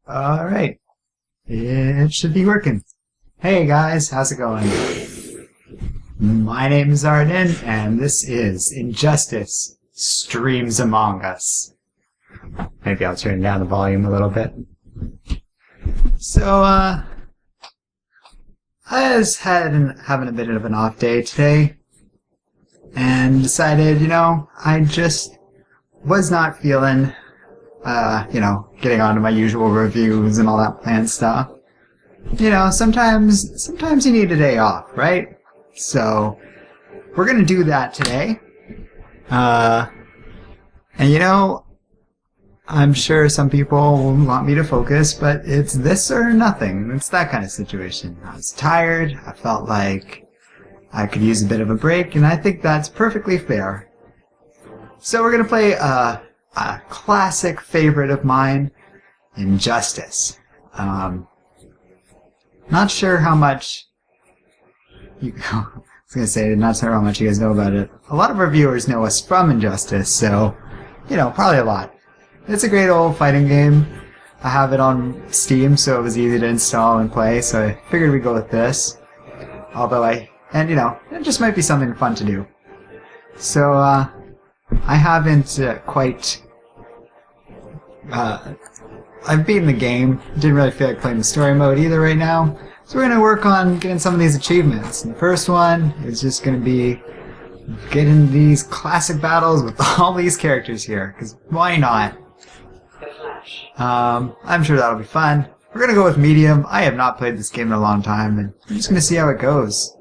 Alright. It should be working. Hey guys, how's it going? My name is Arden, and this is Injustice Streams Among Us. Maybe I'll turn down the volume a little bit. So, I was having a bit of an off day today, and decided, I just was not feeling, getting onto my usual reviews and all that planned stuff. Sometimes you need a day off, right? So, we're gonna do that today. I'm sure some people want me to focus, but it's this or nothing. It's that kind of situation. I was tired, I felt like I could use a bit of a break, and I think that's perfectly fair. So we're gonna play a classic favorite of mine, Injustice. Not sure how much I was gonna say, not sure how much you guys know about it. A lot of our viewers know us from Injustice, so, probably a lot. It's a great old fighting game. I have it on Steam, so it was easy to install and play, so I figured we'd go with this. It just might be something fun to do. So, I haven't I've beaten the game. Didn't really feel like playing the story mode either right now. So we're going to work on getting some of these achievements. And the first one is just going to be getting these classic battles with all these characters here. Because why not? I'm sure that'll be fun. We're going to go with medium. I have not played this game in a long time, and I'm just going to see how it goes.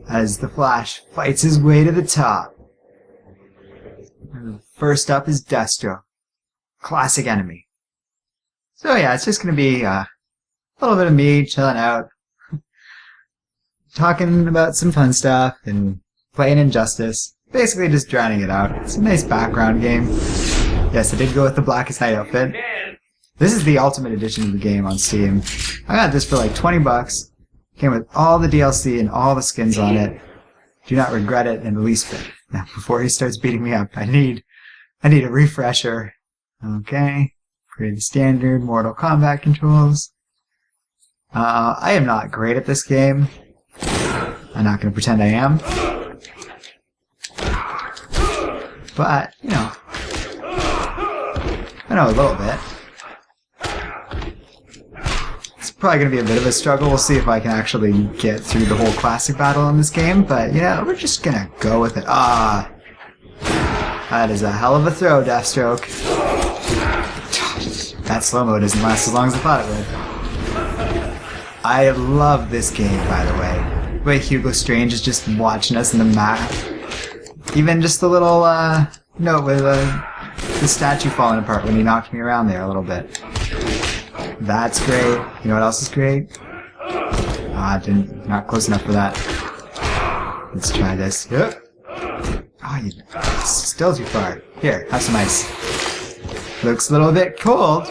As the Flash fights his way to the top. First up is Destro. Classic enemy. So yeah, it's just going to be a little bit of me chilling out. Talking about some fun stuff and playing Injustice. Basically just drowning it out. It's a nice background game. Yes, I did go with the Blackest Night outfit. This is the Ultimate Edition of the game on Steam. I got this for like 20 bucks. Came with all the DLC and all the skins on it. Do not regret it in the least bit. Now, before he starts beating me up, I need a refresher. Okay. Create the standard Mortal Kombat controls. I am not great at this game. I'm not going to pretend I am. But, I know a little bit. It's probably going to be a bit of a struggle. We'll see if I can actually get through the whole classic battle in this game. But, we're just going to go with it. That is a hell of a throw, Deathstroke. That slow-mo doesn't last as long as I thought it would. I love this game, by the way. The way Hugo Strange is just watching us in the map. Even just the little note with the statue falling apart when he knocked me around there a little bit. That's great. You know what else is great? Not close enough for that. Let's try this. Yep. It's still too far. Here, have some ice. Looks a little bit cold.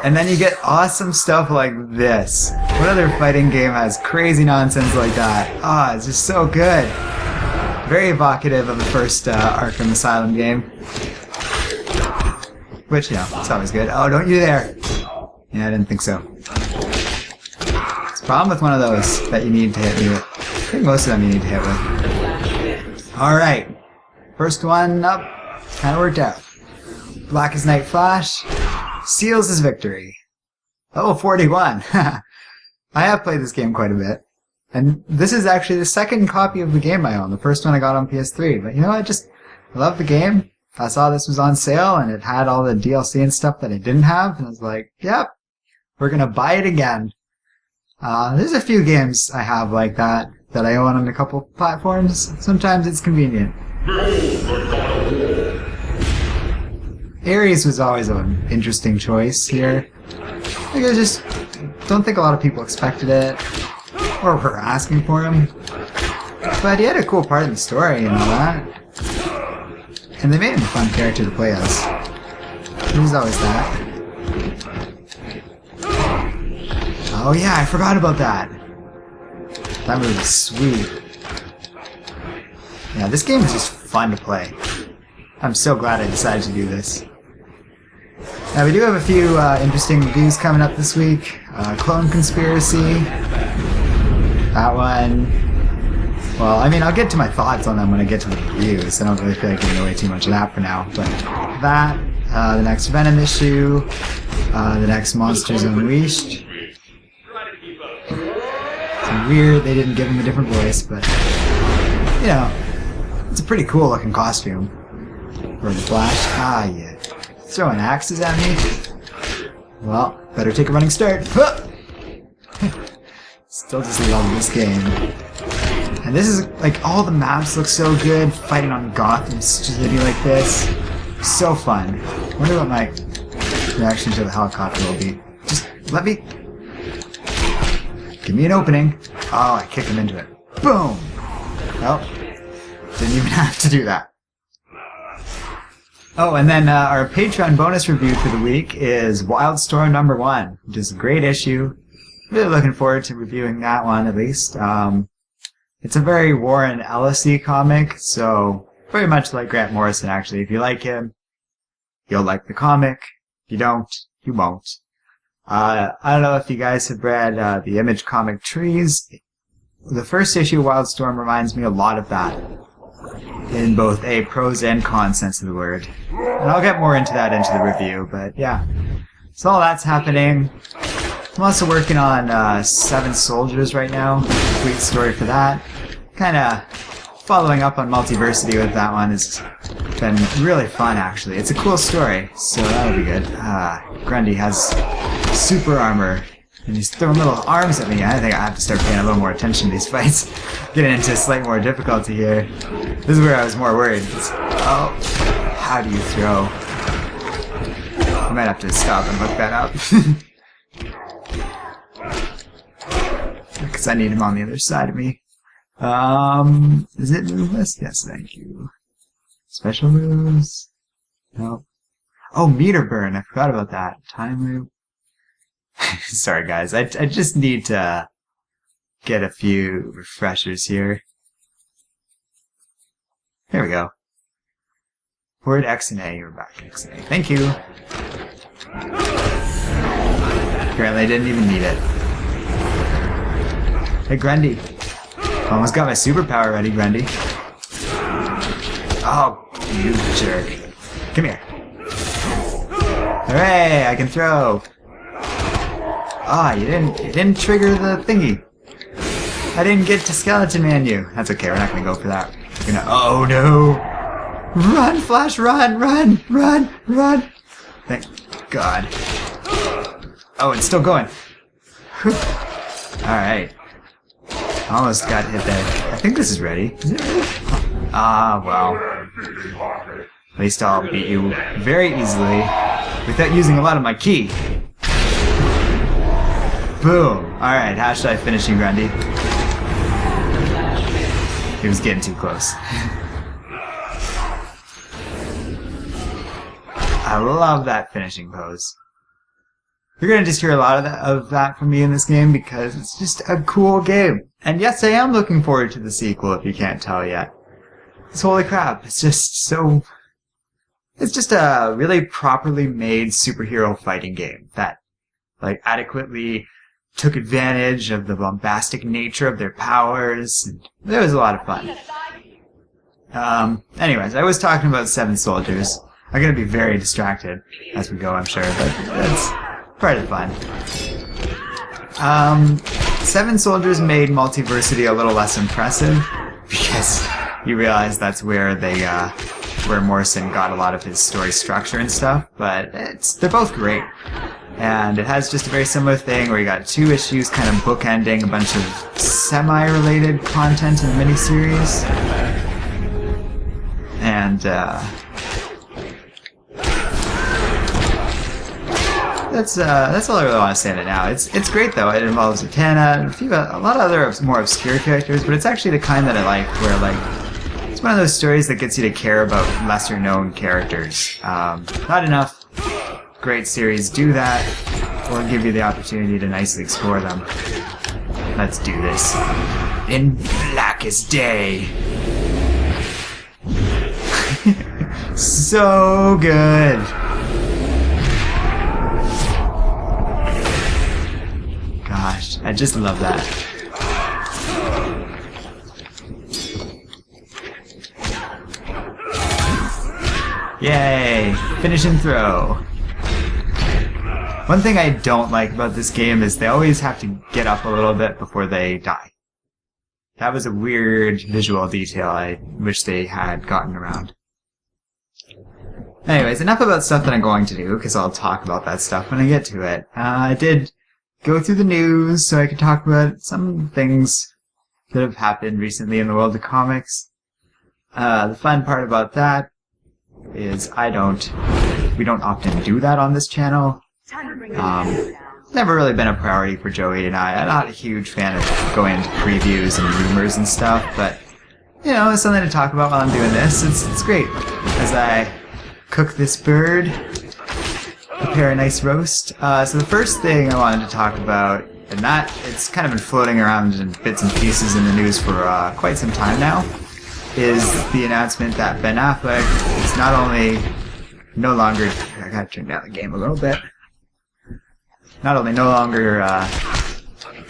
And then you get awesome stuff like this. What other fighting game has crazy nonsense like that? It's just so good. Very evocative of the first Arkham Asylum game. Which, it's always good. Oh, don't you dare. Yeah, I didn't think so. It's a problem with one of those that you need to hit me with. I think most of them you need to hit with. Alright. First one up. Kinda worked out. Blackest Night Flash seals his victory. Level 41. I have played this game quite a bit. And this is actually the second copy of the game I own. The first one I got on PS3. But I love the game. I saw this was on sale and it had all the DLC and stuff that I didn't have. And I was like, yep, we're gonna buy it again. There's a few games I have like that I own on a couple platforms. Sometimes it's convenient. Ares was always an interesting choice here. I just don't think a lot of people expected it, or were asking for him. But he had a cool part in the story and all that. And they made him a fun character to play as. He was always that. Oh yeah, I forgot about that. That move is sweet. Yeah, this game is just fun to play. I'm so glad I decided to do this. Now we do have a few interesting reviews coming up this week. Clone Conspiracy. That one. Well, I mean, I'll get to my thoughts on them when I get to the reviews. I don't really feel like giving away too much of that for now. But that, the next Venom issue, the next Monsters Unleashed. It's weird they didn't give him a different voice, but, you know, it's a pretty cool looking costume for the Flash. Ah, yeah. Throwing axes at me? Well, better take a running start. Still just love this game. And this is, like, all the maps look so good. Fighting on Gotham City like this. So fun. I wonder what my reaction to the helicopter will be. Just let me... Give me an opening. Oh, I kicked him into it. Boom! Well, didn't even have to do that. Oh, and then our Patreon bonus review for the week is Wildstorm #1, which is a great issue. Really looking forward to reviewing that one, at least. It's a very Warren Ellis-y comic, so very much like Grant Morrison, actually. If you like him, you'll like the comic. If you don't, you won't. I don't know if you guys have read the Image comic Trees. The first issue of Wildstorm reminds me a lot of that, in both a pros and con sense of the word. And I'll get more into that into the review, but yeah. So all that's happening. I'm also working on Seven Soldiers right now. Sweet story for that. Kinda following up on Multiversity with that one has been really fun, actually. It's a cool story, so that'll be good. Grundy has super armor, and he's throwing little arms at me. I think I have to start paying a little more attention to these fights. Getting into slight more difficulty here. This is where I was more worried. Oh, how do you throw? I might have to stop and look that up. Because I need him on the other side of me. Is it move list? Yes, thank you. Special moves? No. Oh, meter burn. I forgot about that. Time loop. Sorry, guys. I just need to get a few refreshers here. There we go. Word X and A. You're back, X and A. Thank you. Apparently I didn't even need it. Hey, Grundy. Almost got my superpower ready, Grundy. Oh, you jerk. Come here. Hooray, I can throw. Ah, you didn't trigger the thingy. I didn't get to Skeleton Man you. That's okay, we're not gonna go for that. We're gonna, oh no! Run, Flash, run, run, run, run! Thank God. Oh, it's still going. Alright. Almost got hit there. I think this is ready. Is it ready? Ah, well. At least I'll beat you very easily without using a lot of my ki. Boom! Alright, hashtag finishing Grundy. He was getting too close. I love that finishing pose. You're gonna just hear a lot of that from me in this game because it's just a cool game. And yes, I am looking forward to the sequel if you can't tell yet. It's holy crap, it's just so... It's just a really properly made superhero fighting game that, like, adequately took advantage of the bombastic nature of their powers. And it was a lot of fun. Anyways, I was talking about Seven Soldiers. I'm gonna be very distracted as we go, I'm sure, but that's part of the fun. Seven Soldiers made Multiversity a little less impressive because you realize that's where they, where Morrison got a lot of his story structure and stuff, but they're both great. And it has just a very similar thing where you got two issues kind of bookending a bunch of semi-related content in the miniseries. And, that's all I really want to say on it now. It's great though. It involves Zatanna and a lot of other more obscure characters, but it's actually the kind that I like, where like it's one of those stories that gets you to care about lesser known characters. Not enough great series do that, or give you the opportunity to nicely explore them. Let's do this. In Blackest Day. So good. I just love that. Yay! Finish and throw. One thing I don't like about this game is they always have to get up a little bit before they die. That was a weird visual detail I wish they had gotten around. Anyways, enough about stuff that I'm going to do, because I'll talk about that stuff when I get to it. I did go through the news so I could talk about some things that have happened recently in the world of comics. The fun part about that is we don't often do that on this channel. Never really been a priority for Joey and I. I'm not a huge fan of going into previews and rumors and stuff, but, you know, it's something to talk about while I'm doing this. It's great. As I cook this bird, prepare a nice roast. So the first thing I wanted to talk about, and that, it's kind of been floating around in bits and pieces in the news for quite some time now, is the announcement that Ben Affleck is not only no longer... I gotta turn down the game a little bit. Not only no longer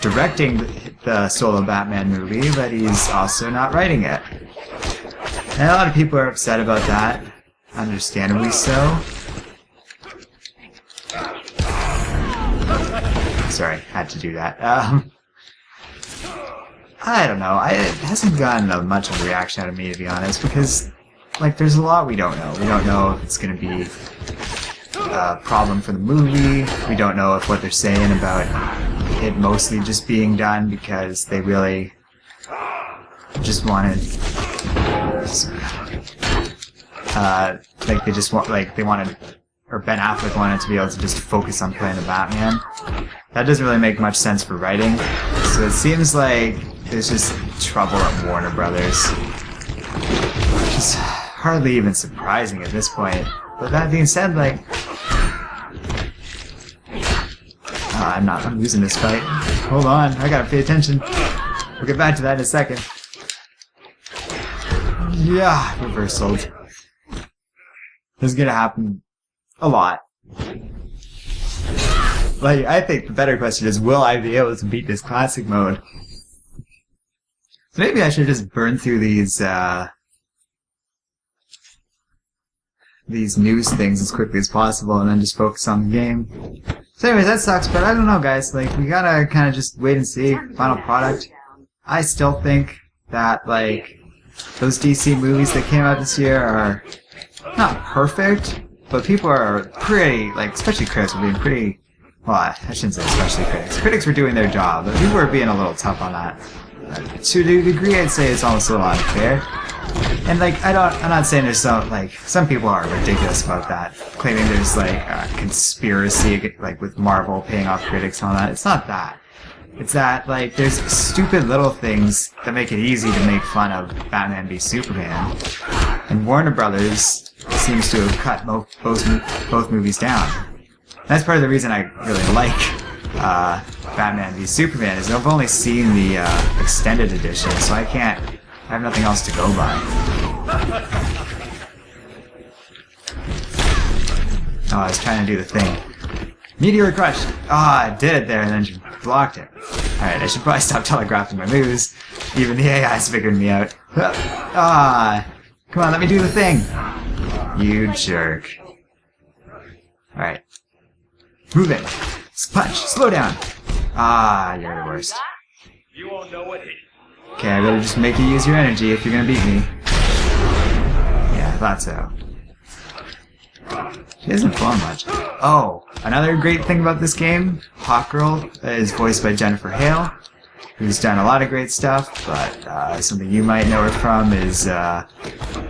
directing the solo Batman movie, but he's also not writing it. And a lot of people are upset about that, understandably so. Sorry, had to do that. I don't know. It hasn't gotten much of a reaction out of me, to be honest, because, like, there's a lot we don't know. We don't know if it's going to be a problem for the movie. We don't know if what they're saying about it mostly just being done because they really just wanted... like, they just want, like, they wanted... Or Ben Affleck wanted to be able to just focus on playing the Batman. That doesn't really make much sense for writing. So it seems like there's just trouble at Warner Brothers. Which is hardly even surprising at this point. But that being said, like... I'm losing this fight. Hold on, I gotta pay attention. We'll get back to that in a second. Yeah, reversaled. This is gonna happen a lot. Like, I think the better question is, will I be able to beat this classic mode? So maybe I should just burn through these news things as quickly as possible and then just focus on the game. So anyways, that sucks, but I don't know, guys. Like, we gotta kind of just wait and see. Final product. I still think that, like, those DC movies that came out this year are not perfect, but people are pretty, like, especially critics are being pretty, well, I shouldn't say especially critics. Critics were doing their job, but people were being a little tough on that. To a degree, I'd say it's almost a little unfair. And, like, I'm not saying there's some people are ridiculous about that, claiming there's, like, a conspiracy, like, with Marvel paying off critics and all that. It's not that. It's that, like, there's stupid little things that make it easy to make fun of Batman v Superman. And Warner Brothers seems to have cut both movies down. That's part of the reason I really like Batman v Superman, is I've only seen the extended edition, so I have nothing else to go by. Oh, I was trying to do the thing. Meteor Crush! Ah, I did it there and then she blocked it. Alright, I should probably stop telegraphing my moves. Even the AI's figured me out. Ah! Come on, let me do the thing! You jerk. Alright. Move it! Punch! Slow down! Ah, you're the worst. You won't know what hit. Okay, I better just make you use your energy if you're gonna beat me. Yeah, I thought so. She hasn't flown much. Oh, another great thing about this game, Hawkgirl is voiced by Jennifer Hale, who's done a lot of great stuff, but something you might know her from is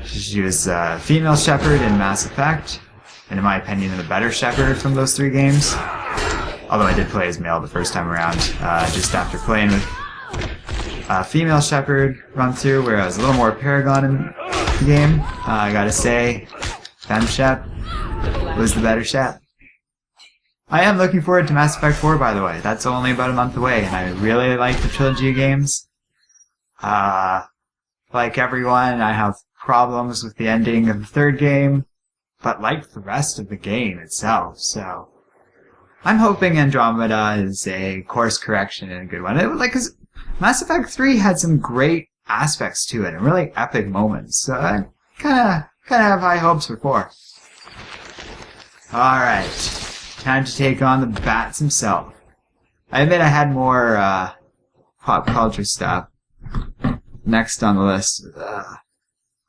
she was female Shepard in Mass Effect, and in my opinion, the better Shepard from those three games. Although I did play as male the first time around, just after playing with female Shepard run through, where I was a little more Paragon in the game. I gotta say, Femme Shep was the better Shep. I am looking forward to Mass Effect 4, by the way. That's only about a month away, and I really like the trilogy of games. Like everyone, I have problems with the ending of the third game, but like the rest of the game itself, so I'm hoping Andromeda is a course correction and a good one. Cause Mass Effect 3 had some great aspects to it and really epic moments. So I kinda have high hopes for 4. Alright. Time to take on the Bats himself. I admit I had more, pop culture stuff next on the list.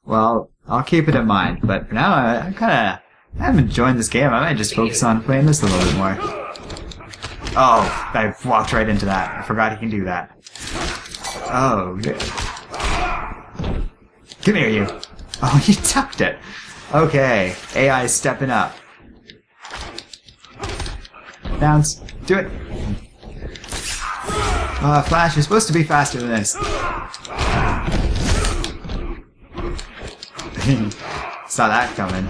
Well, I'll keep it in mind, but for now, I'm enjoying this game. I might just focus on playing this a little bit more. Oh, I walked right into that. I forgot he can do that. Oh, come here, you. Oh, you tucked it. Okay, AI is stepping up. Bounce. Do it. Flash, you're supposed to be faster than this. Saw that coming.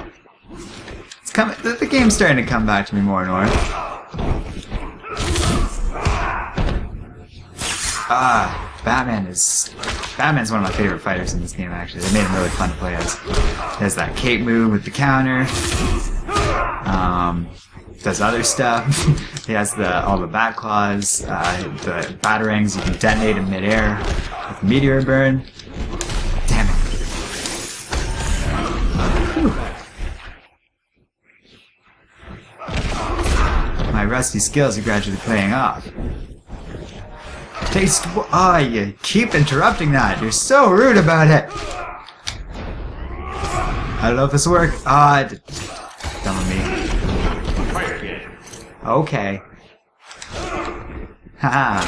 It's coming. The game's starting to come back to me more and more. Batman's one of my favorite fighters in this game. Actually, they made him really fun to play as. He has that cape move with the counter. Does other stuff. He has all the bat claws, the batarangs you can detonate in midair with meteor burn. Damn it. Whew. My rusty skills are gradually paying off. Taste. Oh, you keep interrupting that. You're so rude about it. I don't know if this will work. Dumb of me. Okay. Haha.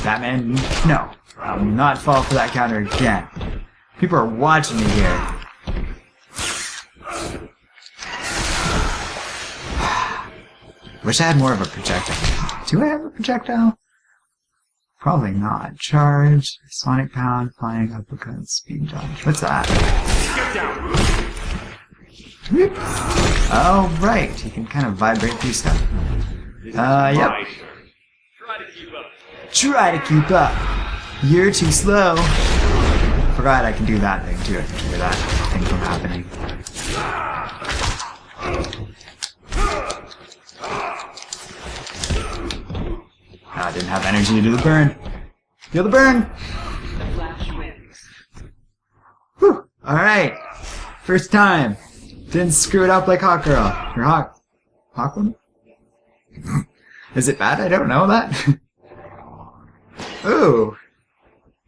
Batman, no. I will not fall for that counter again. People are watching me here. Wish I had more of a projectile. Do I have a projectile? Probably not. Charge, sonic pound, flying uppercut, speed dodge. What's that? Get down. Oh, right. You can kind of vibrate through stuff. Yep. Try to keep up. Try to keep up. You're too slow. Forgot I can do that thing too. I can hear that thing from happening. I didn't have energy to do the burn. Feel the burn! Whew! Alright. First time. Didn't screw it up like Hawk Girl. Or Hawkwoman? Is it bad? I don't know that. Ooh.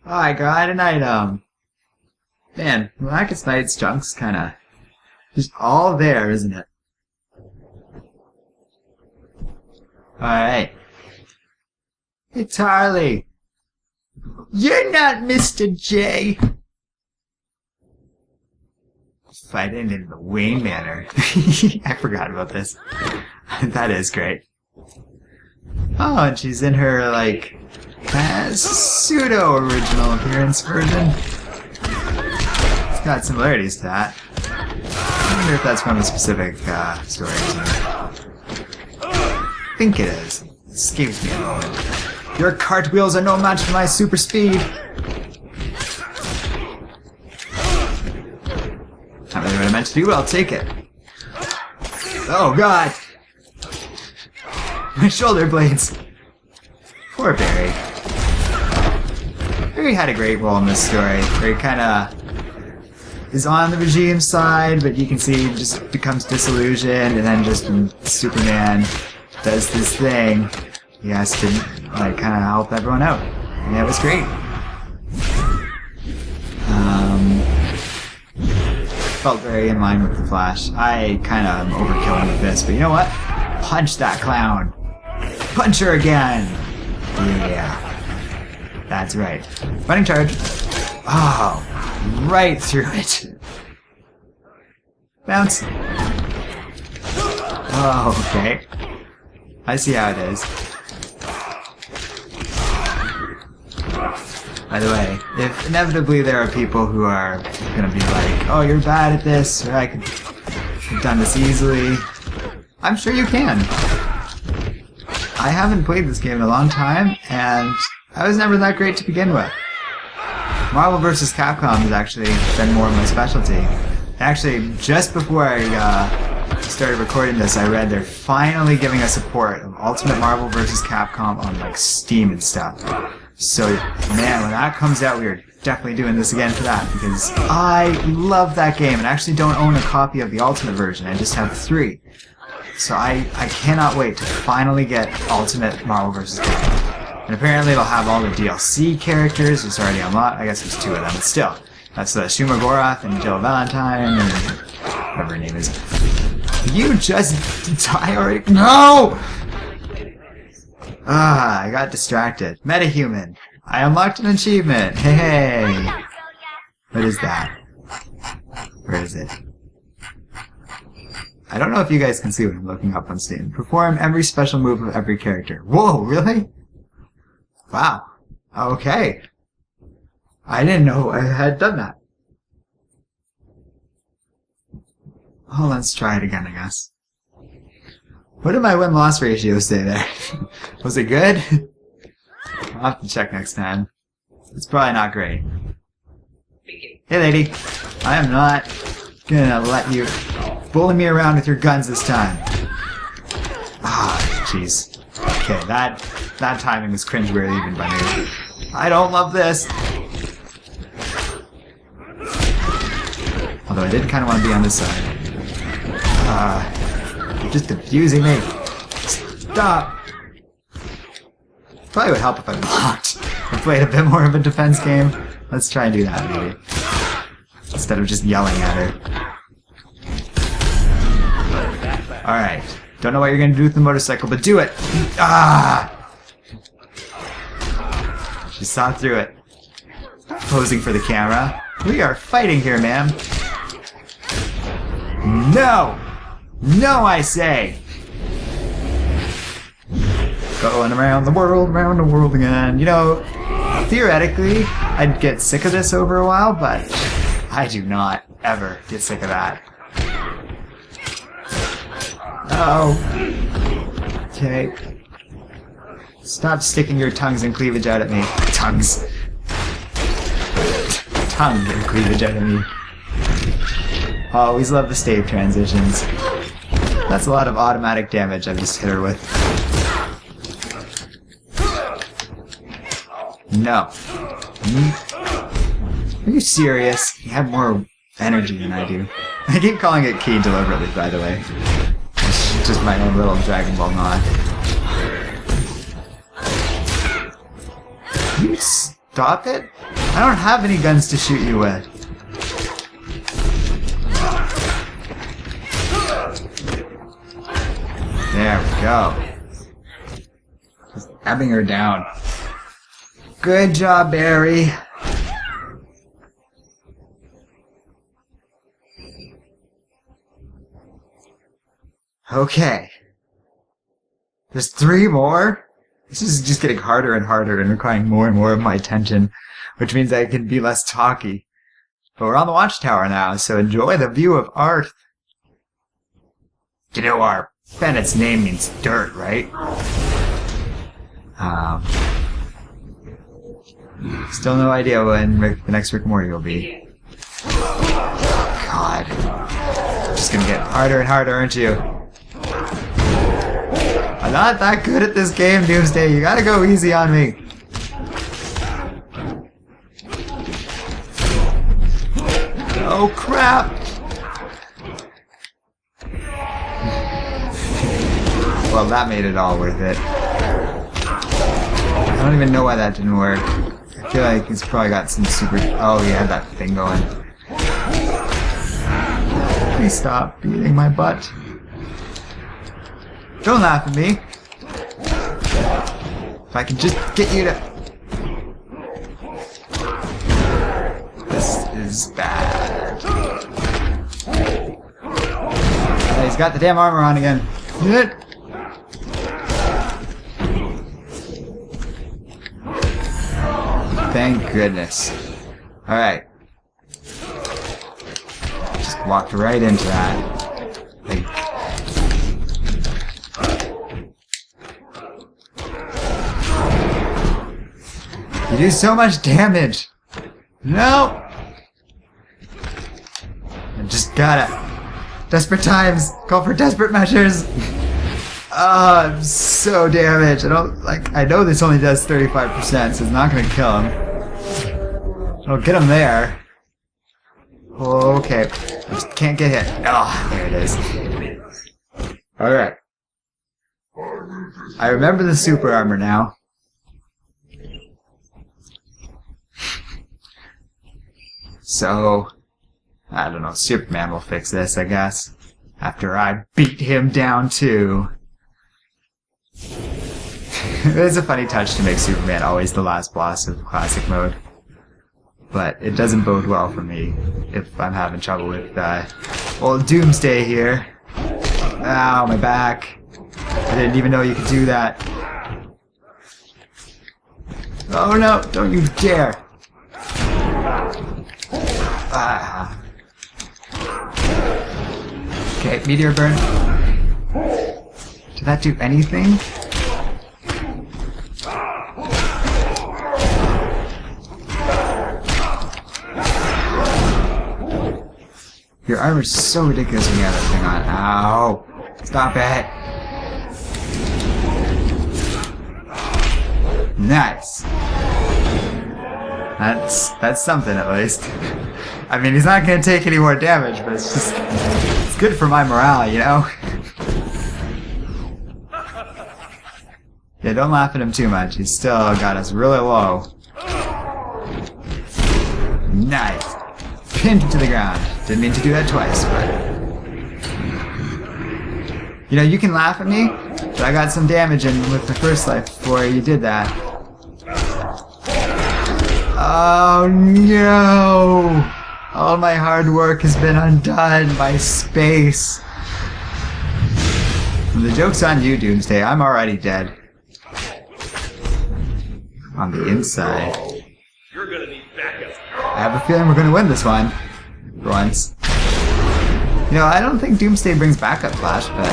Oh, I got an item. Man, Blackest Night's junk's kinda just all there, isn't it? Alright. It's Harley. You're not Mr. J. Fighting in the Wayne Manor. I forgot about this. That is great. Oh, and she's in her, like, pseudo-original appearance version. It's got similarities to that. I wonder if that's from a specific story. I think it is. It escapes me a moment. Your cartwheels are no match for my super speed. Not really what I meant to do, but I'll take it. Oh god! My shoulder blades! Poor Barry. Barry had a great role in this story, where he kinda is on the regime side, but you can see he just becomes disillusioned, and then just when Superman does this thing, he has to, like, kinda help everyone out. And that was great. Felt very in line with the Flash. I kinda am overkilling with this, but you know what? Punch that clown! Punch her again! Yeah. That's right. Running charge. Oh, right through it. Bounce. Oh, okay. I see how it is. By the way, if inevitably there are people who are gonna be like, oh, you're bad at this, or I could have done this easily, I'm sure you can. I haven't played this game in a long time, and I was never that great to begin with. Marvel vs. Capcom has actually been more of my specialty. Actually, just before I started recording this, I read they're finally giving us a port of Ultimate Marvel vs. Capcom on like Steam and stuff. So, man, when that comes out, we are definitely doing this again for that, because I love that game and I actually don't own a copy of the Ultimate version. I just have 3. So I cannot wait to finally get Ultimate Marvel vs. Capcom. And apparently it'll have all the DLC characters. It's already unlocked. I guess there's 2 of them, but still. That's Shuma Gorath and Jill Valentine and whatever her name is. You just die already? No! I got distracted. Metahuman. I unlocked an achievement. Hey! What is that? Where is it? I don't know if you guys can see what I'm looking up on Steam. Perform every special move of every character. Whoa, really? Wow. Okay. I didn't know I had done that. Oh, let's try it again, I guess. What did my win-loss ratio say there? Was it good? I'll have to check next time. It's probably not great. Hey, lady. I am not gonna let you bully me around with your guns this time. Ah, jeez. Okay, that timing was cringeworthy even by me. I don't love this. Although I did kind of want to be on this side. You're just abusing me. Stop! Probably would help if I blocked. I played a bit more of a defense game. Let's try and do that, maybe. Instead of just yelling at her. Alright. Don't know what you're gonna do with the motorcycle, but do it! Ah! She saw through it. Stop posing for the camera. We are fighting here, ma'am. No! No, I say! Going around the world again. You know, theoretically, I'd get sick of this over a while, but I do not ever get sick of that. Oh. Okay. Stop sticking your tongues and cleavage out at me. Tongues. Tongue and cleavage out at me. Always love the stave transitions. That's a lot of automatic damage I've just hit her with. No. Are you serious? You have more energy than I do. I keep calling it key deliberately, by the way. It's just my own little Dragon Ball nod. Can you stop it? I don't have any guns to shoot you with. There we go. Just stabbing her down. Good job, Barry. Okay. There's 3 more? This is just getting harder and harder and requiring more and more of my attention, which means I can be less talky. But we're on the watchtower now, so enjoy the view of Earth. You know, our Bennett's name means dirt, right? Still no idea when the next Rick and Morty will be. God. Just gonna get harder and harder, aren't you? I'm not that good at this game, Doomsday. You gotta go easy on me. Oh, crap! Well, that made it all worth it. I don't even know why that didn't work. I feel like he's probably got some super... Oh, he had that thing going. Please stop beating my butt. Don't laugh at me. If I can just get you to... This is bad. Oh, he's got the damn armor on again. Thank goodness. Alright. Just walked right into that. Like... You do so much damage! No! I just gotta... Desperate times. Call for desperate measures. I'm so damaged. I know this only does 35%, so it's not gonna kill him. I'll get him there. Okay. I just can't get hit. Oh, there it is. Alright. I remember the super armor now. So, I don't know, Superman will fix this, I guess. After I beat him down too. It is a funny touch to make Superman always the last boss of classic mode. But it doesn't bode well for me if I'm having trouble with old Doomsday here. Ow, my back. I didn't even know you could do that. Oh no, don't you dare. Ah. Okay, meteor burn. Did that do anything? Your armor's so ridiculous when you have that thing on. Ow! Stop it! Nice! That's something at least. I mean, he's not gonna take any more damage, but it's good for my morale, you know? Yeah, don't laugh at him too much. He's still got us really low. Nice! Pinned to the ground. Didn't mean to do that twice, but... You know, you can laugh at me, but I got some damage in with the first life before you did that. Oh no! All my hard work has been undone by space. The joke's on you, Doomsday. I'm already dead. On the inside. You're gonna need backup. I have a feeling we're gonna win this one. For once. You know, I don't think Doomsday brings backup flash, but...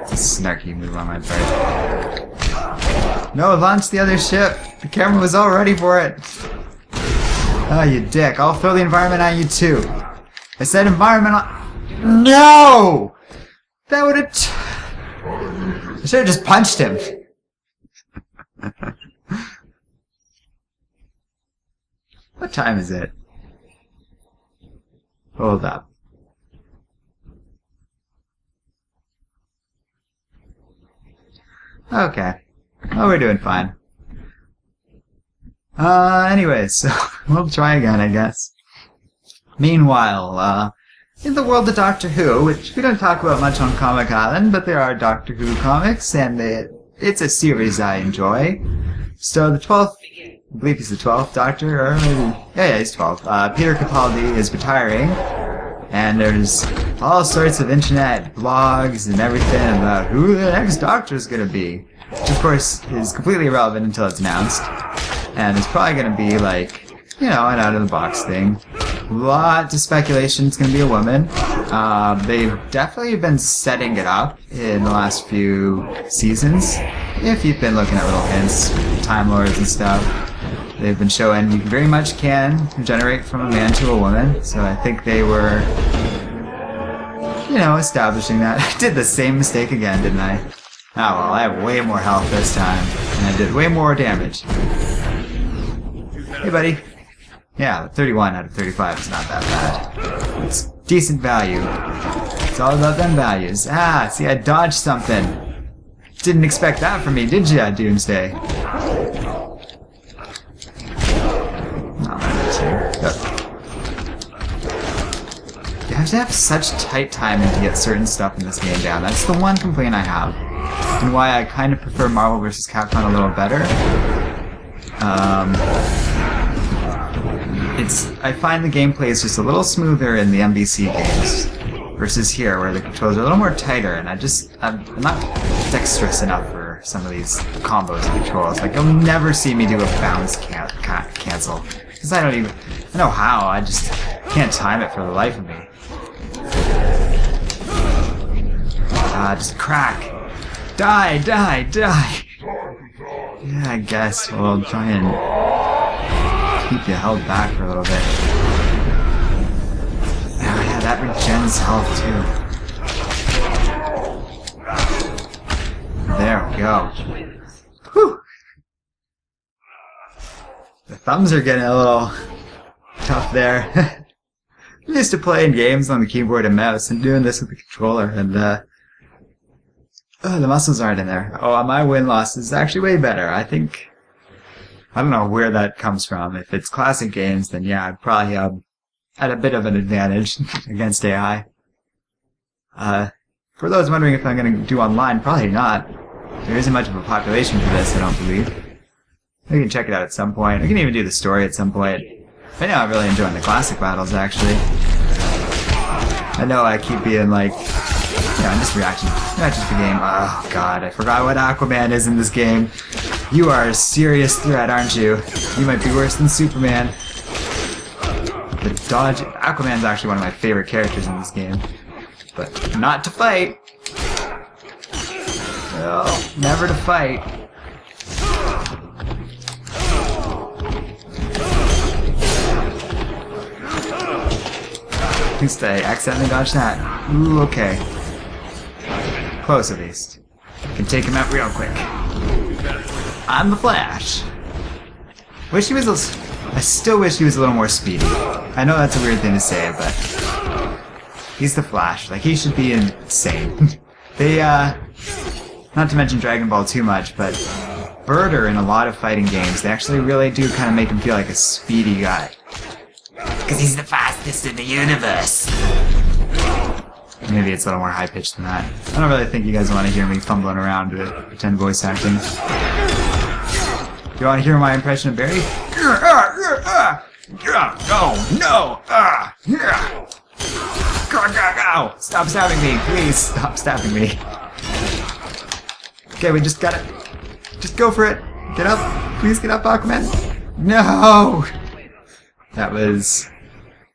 It's a snarky move on my part. No, launch the other ship! The camera was all ready for it! Oh, you dick. I'll throw the environment on you too. I said environment on... No! That would've... I should've just punched him. What time is it? Hold up. Okay. Well, we're doing fine. Anyways, so we'll try again, I guess. Meanwhile, in the world of Doctor Who, which we don't talk about much on Comic Island, but there are Doctor Who comics, and it's a series I enjoy. So the 12th, I believe he's the 12th Doctor, or maybe, yeah, he's 12th. Peter Capaldi is retiring, and there's all sorts of internet blogs and everything about who the next Doctor is going to be. Which, of course, is completely irrelevant until it's announced. And it's probably going to be like, you know, an out-of-the-box thing. Lots of speculation it's going to be a woman. They've definitely been setting it up in the last few seasons. If you've been looking at little hints, Time Lords and stuff, they've been showing you very much can generate from a man to a woman. So I think they were, you know, establishing that. I did the same mistake again, didn't I? Oh well, I have way more health this time, and I did way more damage. Hey buddy. Yeah, 31 out of 35 is not that bad. It's decent value. It's all about them values. Ah, see, I dodged something. Didn't expect that from me, did ya, Doomsday? Not that too. You have to have such tight timing to get certain stuff in this game down. That's the one complaint I have. And why I kind of prefer Marvel vs. Capcom a little better. I find the gameplay is just a little smoother in the MVC games versus here, where the controls are a little more tighter, and I'm not dexterous enough for some of these combos and controls. Like, you'll never see me do a bounce cancel. Because I know how, I just can't time it for the life of me. Just crack. Die, die, die! Yeah, I guess we'll try and keep you held back for a little bit. Oh yeah, that regens health too. There we go. Whew. The thumbs are getting a little tough there. I'm used to playing games on the keyboard and mouse, and doing this with the controller, and the muscles aren't in there. Oh, my win-loss is actually way better. I think, I don't know where that comes from. If it's classic games, then yeah, I'd probably at a bit of an advantage against AI. For those wondering if I'm going to do online, probably not. There isn't much of a population for this, I don't believe. We can check it out at some point. We can even do the story at some point. Right now I'm really enjoying the classic battles, actually. I know I keep being like, yeah, I'm just reacting to the game. Oh god, I forgot what Aquaman is in this game. You are a serious threat, aren't you? You might be worse than Superman. The dodge... Aquaman's actually one of my favorite characters in this game. But not to fight. No, never to fight. At least I accidentally dodged that. Ooh, okay. Close at least. Can take him out real quick. I'm the Flash. Wish he was I still wish he was a little more speedy. I know that's a weird thing to say, but he's the Flash. Like, he should be insane. They, not to mention Dragon Ball too much, but Birder in a lot of fighting games, they actually really do kind of make him feel like a speedy guy. Because he's the fastest in the universe. Maybe it's a little more high-pitched than that. I don't really think you guys want to hear me fumbling around with pretend voice acting. Do you want to hear my impression of Barry? No! Stop stabbing me! Please stop stabbing me. Okay, we just gotta... Just go for it! Get up! Please get up, Aquaman! No! That was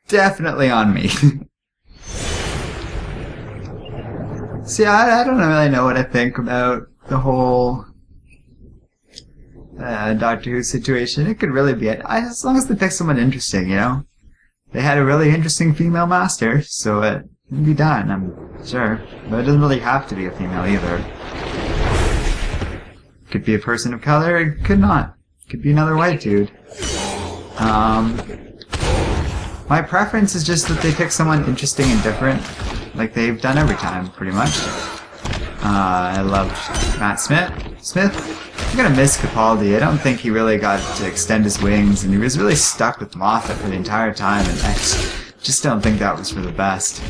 definitely on me. See, I don't really know what I think about the whole Doctor Who situation. It could really be it. As long as they pick someone interesting, you know? They had a really interesting female master, so it can be done, I'm sure. But it doesn't really have to be a female either. Could be a person of color, it could not. Could be another white dude. My preference is just that they pick someone interesting and different, like they've done every time, pretty much. I loved Matt Smith. I'm gonna miss Capaldi. I don't think he really got to extend his wings, and he was really stuck with Moffat for the entire time, and I just don't think that was for the best.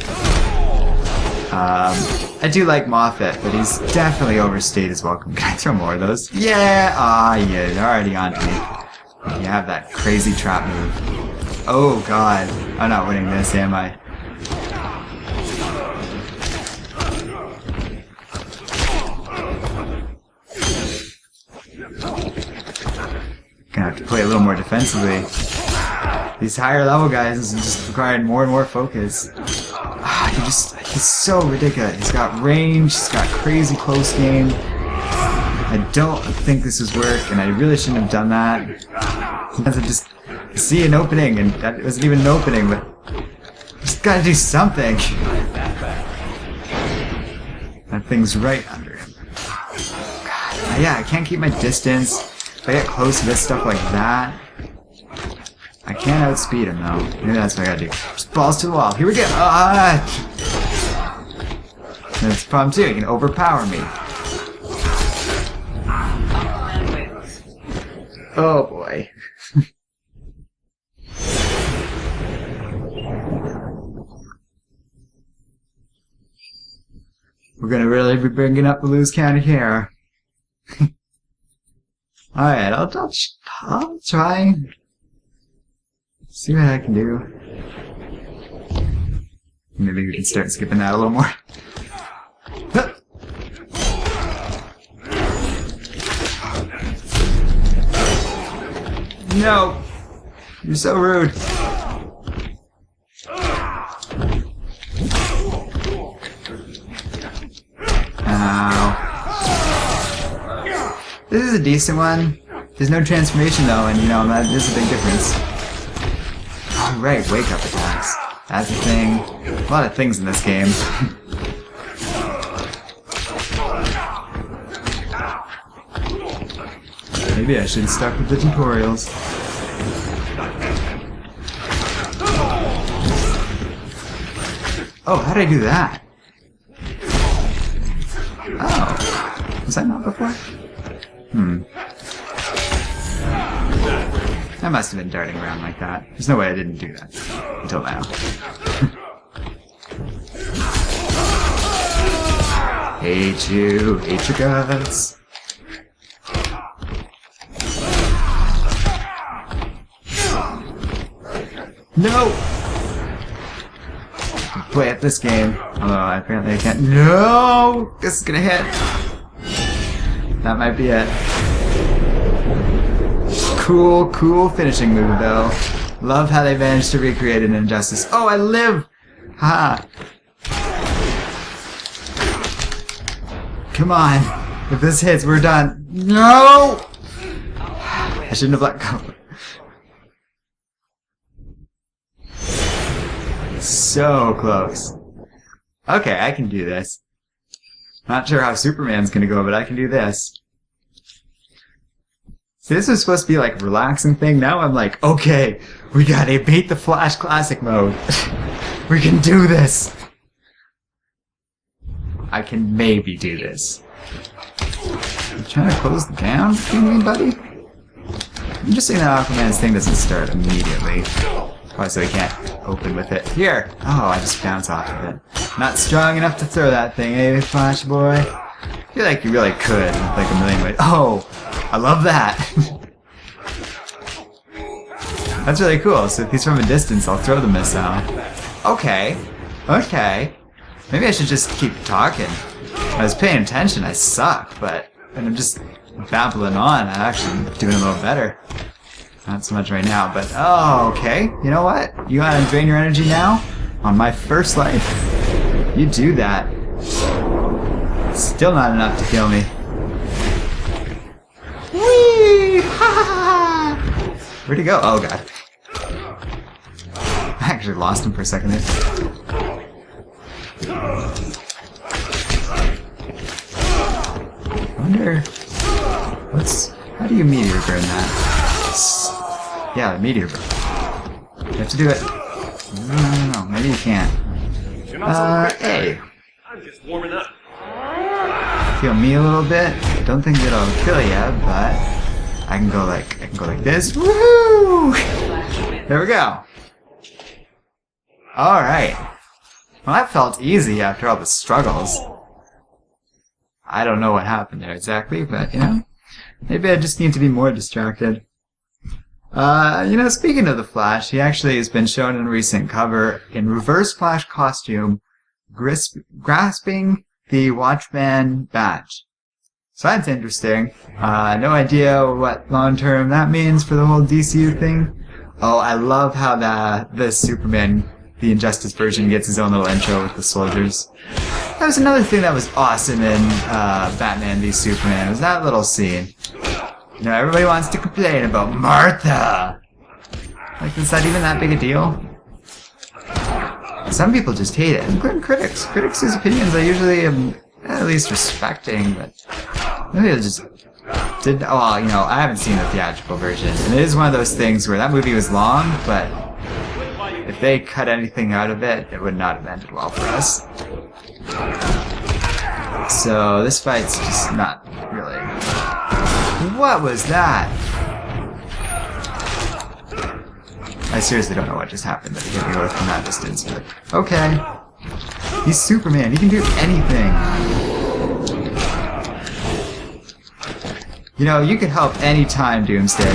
I do like Moffat, but he's definitely overstayed his welcome. Can I throw more of those? Yeah! Yeah, they're already on to me. You have that crazy trap move. Oh god, I'm not winning this, am I? Gonna have to play a little more defensively. These higher level guys is just requiring more and more focus. He's so ridiculous. He's got range, he's got crazy close game. I don't think this is work, and I really shouldn't have done that. I just see an opening, and that wasn't even an opening, but just gotta do something. That thing's right under him. God, yeah, I can't keep my distance. If I get close to this stuff like that, I can't outspeed him though. Maybe that's what I gotta do. Just balls to the wall. Here we go. That's the problem too. He can overpower me. Oh boy. We're gonna really be bringing up the lose counter here. Alright, I'll try. See what I can do. Maybe we can start skipping that a little more. No! You're so rude. Ow. This is a decent one. There's no transformation though, and you know, that is a big difference. Alright, wake up attacks. That's a thing. lot of things in this game. Maybe I should start with the tutorials. Oh, how did I do that? Oh, was that not before? I must have been darting around like that. There's no way I didn't do that until now. Hate you, hate your guts. No! Play at this game. Although apparently I can't. No! This is gonna hit. That might be it. Cool, cool finishing move though. Love how they managed to recreate an injustice. Oh, I live! Ha! Come on. If this hits, we're done. No! I shouldn't have let go. So close. Okay, I can do this. Not sure how Superman's gonna go, but I can do this. See, this was supposed to be like a relaxing thing. Now I'm like, okay, we gotta beat the Flash Classic mode. We can do this. I can maybe do this. You trying to close the down between me, buddy? I'm just saying that Aquaman's thing doesn't start immediately. Probably so he can't open with it. Here! Oh, I just bounce off of it. Not strong enough to throw that thing, eh, Flash Boy? I feel like you really could, like a million ways. Oh! I love that! That's really cool. So if he's from a distance, I'll throw the missile. Okay. Okay. Maybe I should just keep talking. I was paying attention, I suck, but when I'm just babbling on, I'm actually doing a little better. Not so much right now, but oh, okay. You know what? You wanna drain your energy now? On my first life. You do that. Still not enough to kill me. Whee! Ha ha ha! Where'd he go? Oh god. I actually lost him for a second there. I wonder how do you meteor burn that? Yeah, the meteor burn. You have to do it. No, maybe you can't. Hey. I'm just warming up. Heal me a little bit. Don't think it'll kill you, but I can go like this. Woohoo! There we go. All right. Well, that felt easy after all the struggles. I don't know what happened there exactly, but you know, maybe I just need to be more distracted. You know, speaking of the Flash, he actually has been shown in a recent cover in Reverse Flash costume, grasping the Watchman badge. So that's interesting. No idea what long-term that means for the whole DCU thing. Oh, I love how the Superman, the Injustice version, gets his own little intro with the soldiers. That was another thing that was awesome in Batman v Superman, was that little scene. You know, everybody wants to complain about Martha! Like, is that even that big a deal? Some people just hate it, including critics. Critics whose opinions I usually am at least respecting, but maybe I just didn't. Well, you know, I haven't seen the theatrical version, and it is one of those things where that movie was long, but if they cut anything out of it, it would not have ended well for us. So this fight's just not really. What was that? I seriously don't know what just happened that he hit me with from that distance, but okay. He's Superman, he can do anything. You know, you could help any time, Doomsday.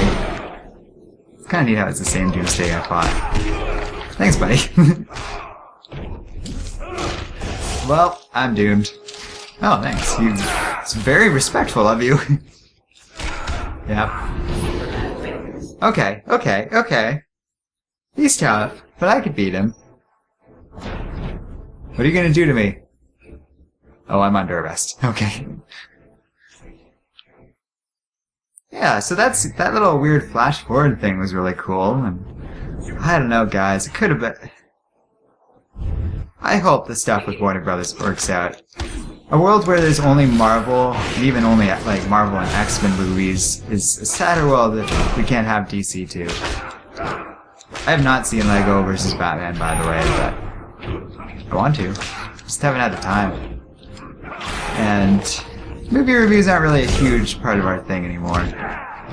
It's kinda neat how it's the same Doomsday I fought. Thanks, buddy. Well, I'm doomed. Oh, thanks. It's very respectful of you. Yep. Okay, okay, okay. He's tough, but I could beat him. What are you gonna do to me? Oh, I'm under arrest. Okay. Yeah, so that little weird flash forward thing was really cool, and I don't know, guys, it could have been... I hope the stuff with Warner Brothers works out. A world where there's only Marvel, and even only like Marvel and X-Men movies, is a sadder world that we can't have DC too. I have not seen Lego vs. Batman, by the way, but I want to. Just haven't had the time. And movie reviews aren't really a huge part of our thing anymore.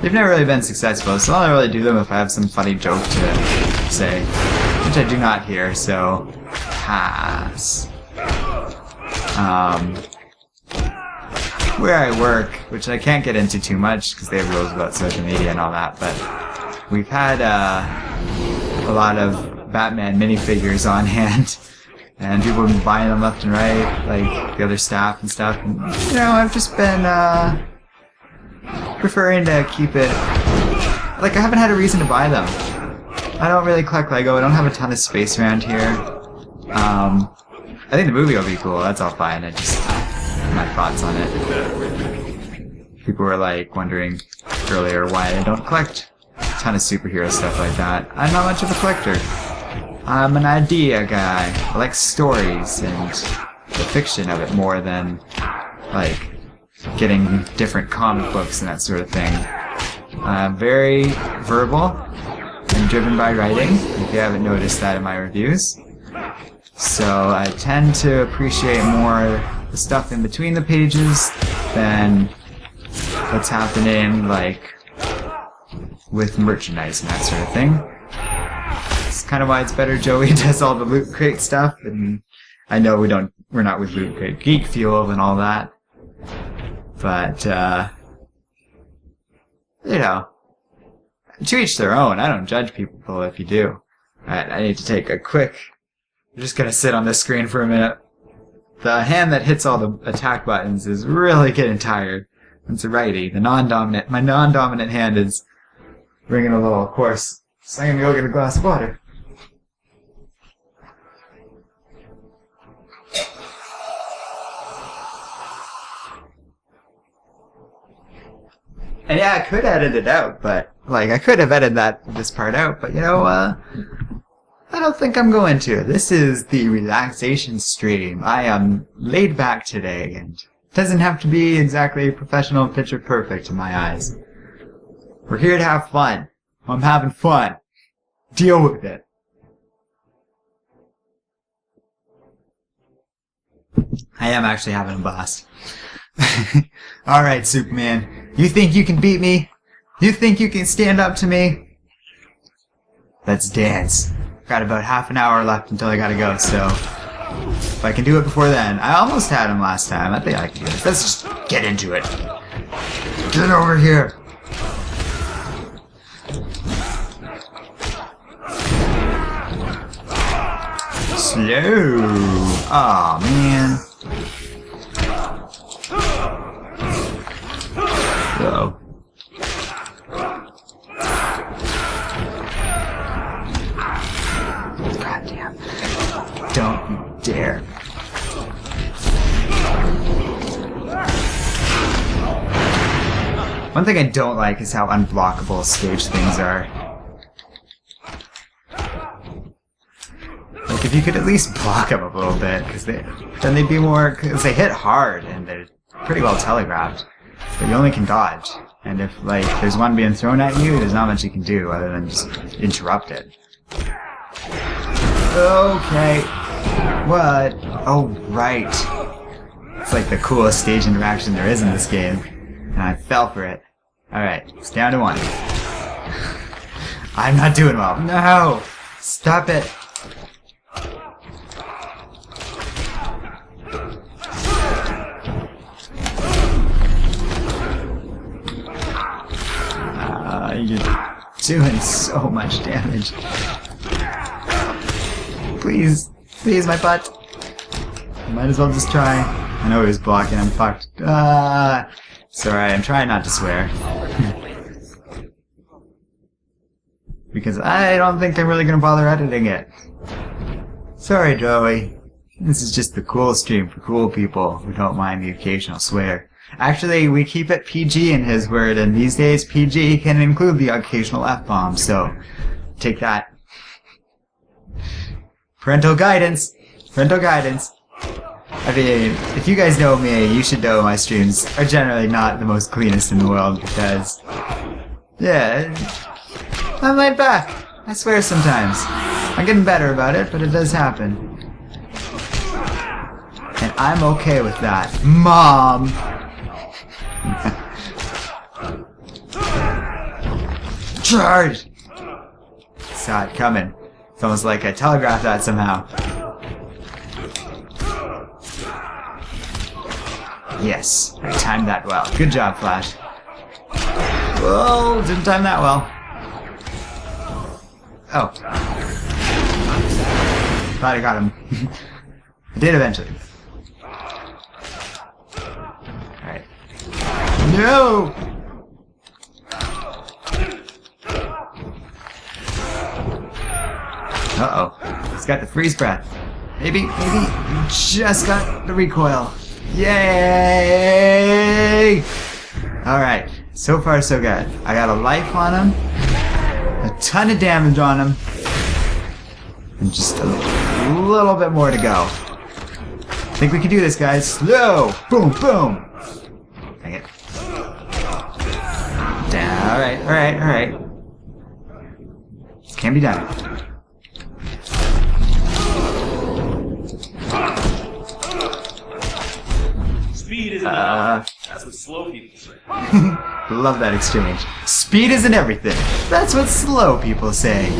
They've never really been successful, so I'll really do them if I have some funny joke to say, which I do not here, so pass. Where I work, which I can't get into too much because they have rules about social media and all that, but we've had a lot of Batman minifigures on hand, and people have been buying them left and right, like the other staff and stuff. And, you know, I've just been preferring to keep it. Like, I haven't had a reason to buy them. I don't really collect Lego. I don't have a ton of space around here. I think the movie will be cool. That's all fine. I just my thoughts on it. People were like wondering earlier why I don't collect a ton of superhero stuff like that. I'm not much of a collector. I'm an idea guy. I like stories and the fiction of it more than like getting different comic books and that sort of thing. I'm very verbal and driven by writing, if you haven't noticed that in my reviews. So I tend to appreciate more the stuff in between the pages than what's happening like with merchandise and that sort of thing. It's kind of why it's better Joey does all the Loot Crate stuff, and I know we're not with Loot Crate Geek Fuel and all that. But you know, to each their own. I don't judge people if you do. Alright, I need to take a quick... I'm just gonna sit on this screen for a minute. The hand that hits all the attack buttons is really getting tired. It's a righty. My non-dominant hand is ringing a little coarse. So I'm gonna go get a glass of water. And yeah, I could edit it out, but like I could have edited this part out, but you know, I don't think I'm going to. This is the relaxation stream. I am laid back today, and it doesn't have to be exactly professional picture perfect in my eyes. We're here to have fun. I'm having fun. Deal with it. I am actually having a blast. Alright, Superman. You think you can beat me? You think you can stand up to me? Let's dance. Got about half an hour left until I gotta go, so if I can do it before then. I almost had him last time. I think I can do this. Let's just get into it. Get over here. Slow. Aw, man. Uh-oh. Goddamn. Don't you dare. One thing I don't like is how unblockable stage things are. Like, if you could at least block them a little bit, because then they'd be more... Because they hit hard, and they're pretty well telegraphed. But you only can dodge. And if, like, there's one being thrown at you, there's not much you can do other than just interrupt it. Okay. What? Oh, right. It's like the coolest stage interaction there is in this game. And I fell for it. Alright, it's down to one. I'm not doing well. No! Stop it! You're doing so much damage. Please. Please, my butt. Might as well just try. I know he was blocking. I'm fucked. Sorry, I'm trying not to swear. Because I don't think I'm really going to bother editing it. Sorry, Joey. This is just the cool stream for cool people who don't mind the occasional swear. Actually, we keep it PG in his word, and these days PG can include the occasional F-bomb, so take that. Parental guidance. Parental guidance. I mean, if you guys know me, you should know my streams are generally not the most cleanest in the world because, yeah, I'm laid back. I swear sometimes. I'm getting better about it, but it does happen. And I'm okay with that. Mom! Charge! Saw it coming. It's almost like I telegraphed that somehow. Yes, I timed that well. Good job, Flash. Whoa, didn't time that well. Oh. Thought I got him. I did eventually. Alright. No! Uh-oh. He's got the freeze breath. Maybe just got the recoil. Yay! Alright, so far so good. I got a life on him, a ton of damage on him, and just a little bit more to go. I think we can do this, guys. Slow! Boom, boom! Dang it. Alright. This can be done. Speed isn't enough. That's what slow people say. Love that exchange. Speed isn't everything. That's what slow people say.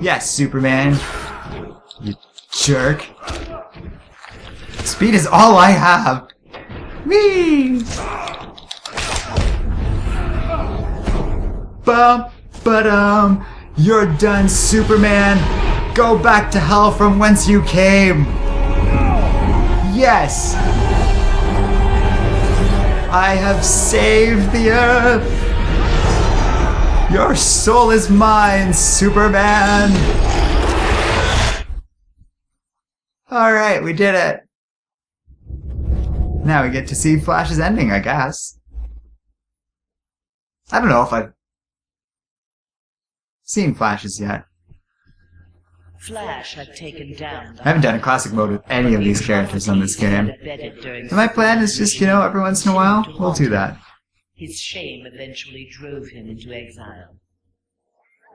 Yes, Superman. You jerk. Speed is all I have. Whee! Bum, ba-dum. You're done, Superman. Go back to hell from whence you came. Yes. I have saved the Earth! Your soul is mine, Superman! Alright, we did it! Now we get to see Flash's ending, I guess. I don't know if I've seen Flash's yet. Flash had taken down. I haven't done a classic mode with any of these characters on this game. And my plan is just, every once in a while, we'll do that. His shame eventually drove him into exile.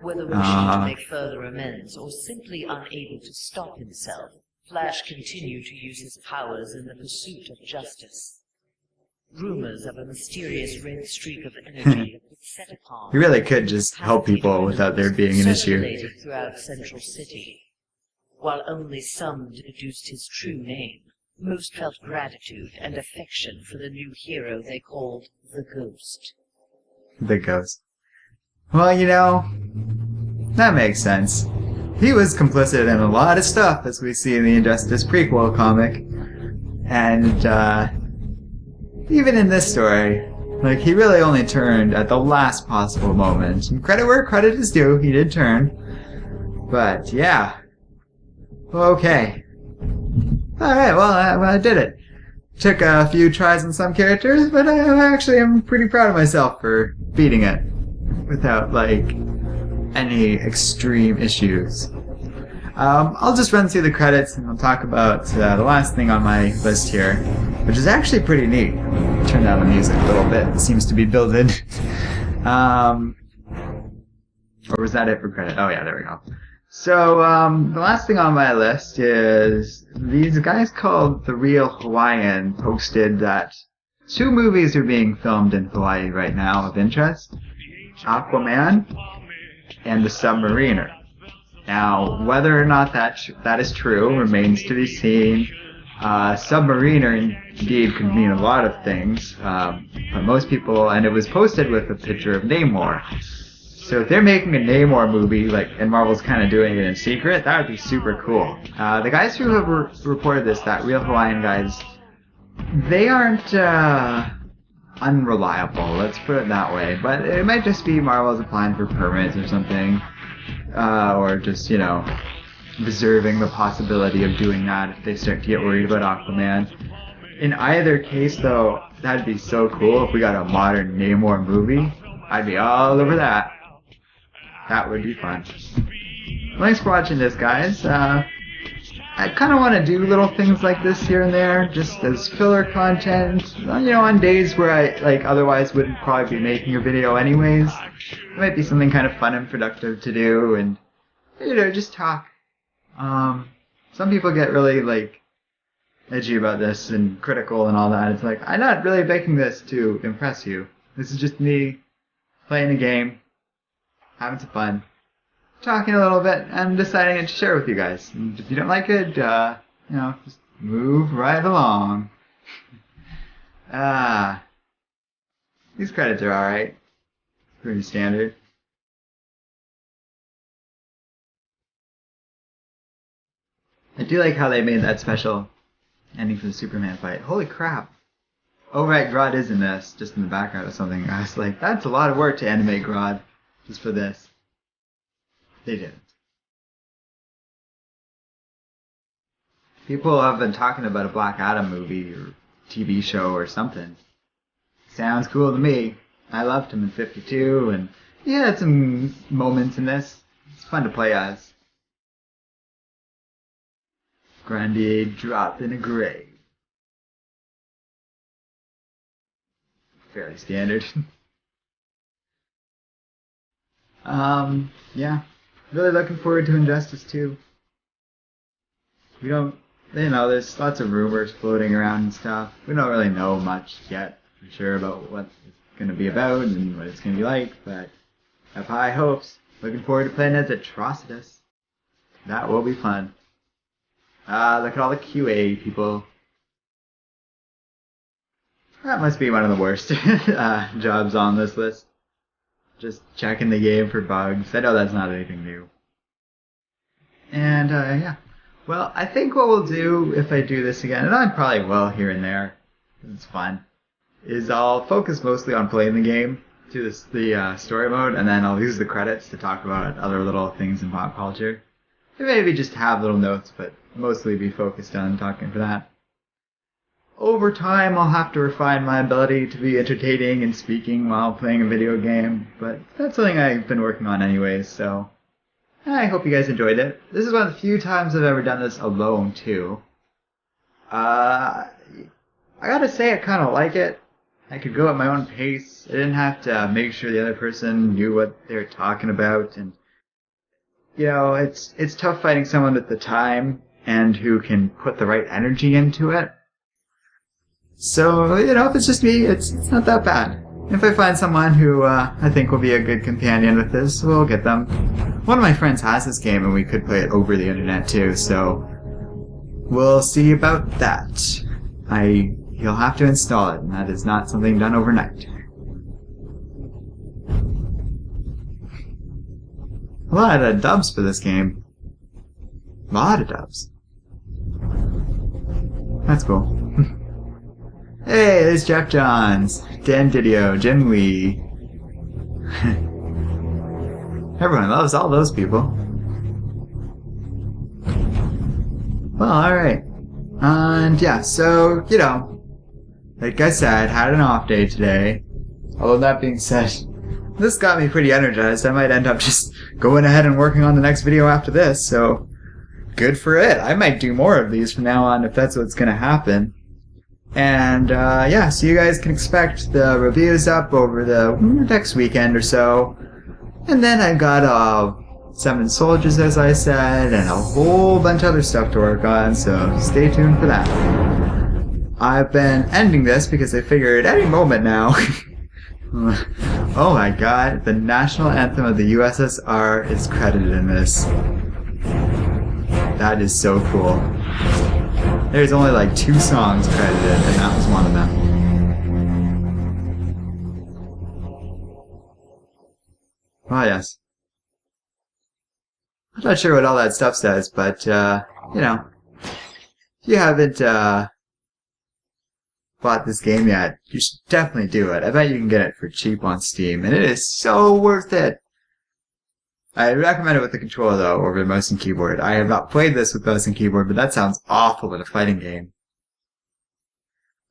Whether wishing to make further amends or simply unable to stop himself, Flash continued to use his powers in the pursuit of justice. Rumors of a mysterious red streak of energy that would set upon You really could just help people without there being an issue. circulated throughout Central City. While only some deduced his true name, most felt gratitude and affection for the new hero they called the Ghost. The Ghost. Well, that makes sense. He was complicit in a lot of stuff, as we see in the Injustice prequel comic. And, even in this story, he really only turned at the last possible moment. And credit where credit is due, he did turn. But, yeah. Okay. Alright, well, I did it. Took a few tries on some characters, but I actually am pretty proud of myself for beating it. Without, any extreme issues. I'll just run through the credits and I'll talk about the last thing on my list here, which is actually pretty neat. Turn down the music a little bit. It seems to be built in. Or was that it for credit? Oh yeah, there we go. So, the last thing on my list is these guys called The Real Hawaiian posted that 2 movies are being filmed in Hawaii right now of interest. Aquaman and The Submariner. Now, whether or not that is true remains to be seen. Submariner indeed could mean a lot of things, but most people, and it was posted with a picture of Namor. So if they're making a Namor movie, and Marvel's kind of doing it in secret, that would be super cool. The guys who have reported this, that Real Hawaiian guys, they aren't unreliable, let's put it that way. But it might just be Marvel's applying for permits or something. Or just, reserving the possibility of doing that if they start to get worried about Aquaman. In either case, though, that'd be so cool if we got a modern Namor movie. I'd be all over that. That would be fun. Thanks for watching this, guys. I kind of want to do little things like this here and there, just as filler content, you know, on days where I, like, otherwise wouldn't probably be making a video anyways. It might be something kind of fun and productive to do, and, you know, just talk. Some people get really, like, edgy about this and critical and all that. It's like, I'm not really making this to impress you. This is just me playing a game, having some fun, talking a little bit, and deciding to share with you guys. And if you don't like it, you know, just move right along. These credits are alright. Pretty standard. I do like how they made that special ending for the Superman fight. Holy crap. Oh right, Grodd is in this, just in the background or something. I was like, that's a lot of work to animate Grodd just for this. They didn't. People have been talking about a Black Adam movie or TV show or something. Sounds cool to me. I loved him in 52, and he had some moments in this. It's fun to play as. Grandier dropped in a grave. Fairly standard. Yeah. Really looking forward to Injustice 2. We don't, you know, there's lots of rumors floating around and stuff. We don't really know much yet for sure about what it's going to be about and what it's going to be like, but I have high hopes. Looking forward to playing as Atrocitus. That will be fun. Look at all the QA people. That must be one of the worst jobs on this list. Just checking the game for bugs. I know that's not anything new. And, yeah. Well, I think what we'll do if I do this again, and I probably will here and there, 'cause it's fun, is I'll focus mostly on playing the game to the story mode, and then I'll use the credits to talk about other little things in pop culture. And maybe just have little notes, but mostly be focused on talking for that. Over time, I'll have to refine my ability to be entertaining and speaking while playing a video game, but that's something I've been working on anyways, so I hope you guys enjoyed it. This is one of the few times I've ever done this alone, too. I gotta say I kinda like it. I could go at my own pace. I didn't have to make sure the other person knew what they were talking about, and you know, it's tough finding someone with the time and who can put the right energy into it. So, you know, if it's just me, it's not that bad. If I find someone who I think will be a good companion with this, we'll get them. One of my friends has this game and we could play it over the internet too, so we'll see about that. He'll have to install it, and that is not something done overnight. A lot of dubs for this game. A lot of dubs. That's cool. Hey, there's Jeff Johns, Dan Didio, Jim Lee. Everyone loves all those people. Well, alright. And yeah, so, you know, like I said, had an off day today. Although that being said, this got me pretty energized. I might end up just going ahead and working on the next video after this, so good for it. I might do more of these from now on if that's what's gonna happen. And yeah, so you guys can expect the reviews up over the next weekend or so. And then I got 7 Soldiers, as I said, and a whole bunch of other stuff to work on, so stay tuned for that. I've been ending this because I figured any moment now. Oh my god, the national anthem of the USSR is credited in this. That is so cool. There's only like 2 songs credited, and that was one of them. Oh yes. I'm not sure what all that stuff says, but, you know, if you haven't, bought this game yet, you should definitely do it. I bet you can get it for cheap on Steam, and it is so worth it. I recommend it with the controller, though, over the mouse and keyboard. I have not played this with mouse and keyboard, but that sounds awful in a fighting game.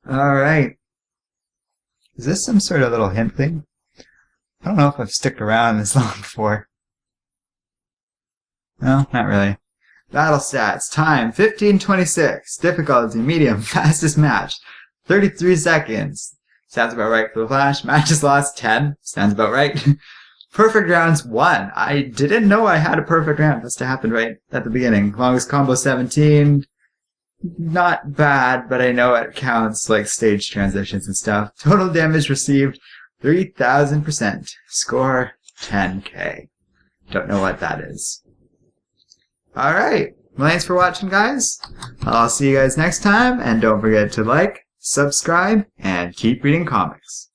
Alright. Is this some sort of little hint thing? I don't know if I've stuck around this long before. No, not really. Battle stats. Time, 15:26. Difficulty, medium. Fastest match, 33 seconds. Sounds about right for the Flash. Matches lost, 10. Sounds about right. Perfect rounds, 1. I didn't know I had a perfect round. Must have happened right at the beginning. Longest combo, 17. Not bad, but I know it counts like stage transitions and stuff. Total damage received, 3,000%. Score, 10K. Don't know what that is. Alright. Well, thanks for watching, guys. I'll see you guys next time, and don't forget to like, subscribe, and keep reading comics.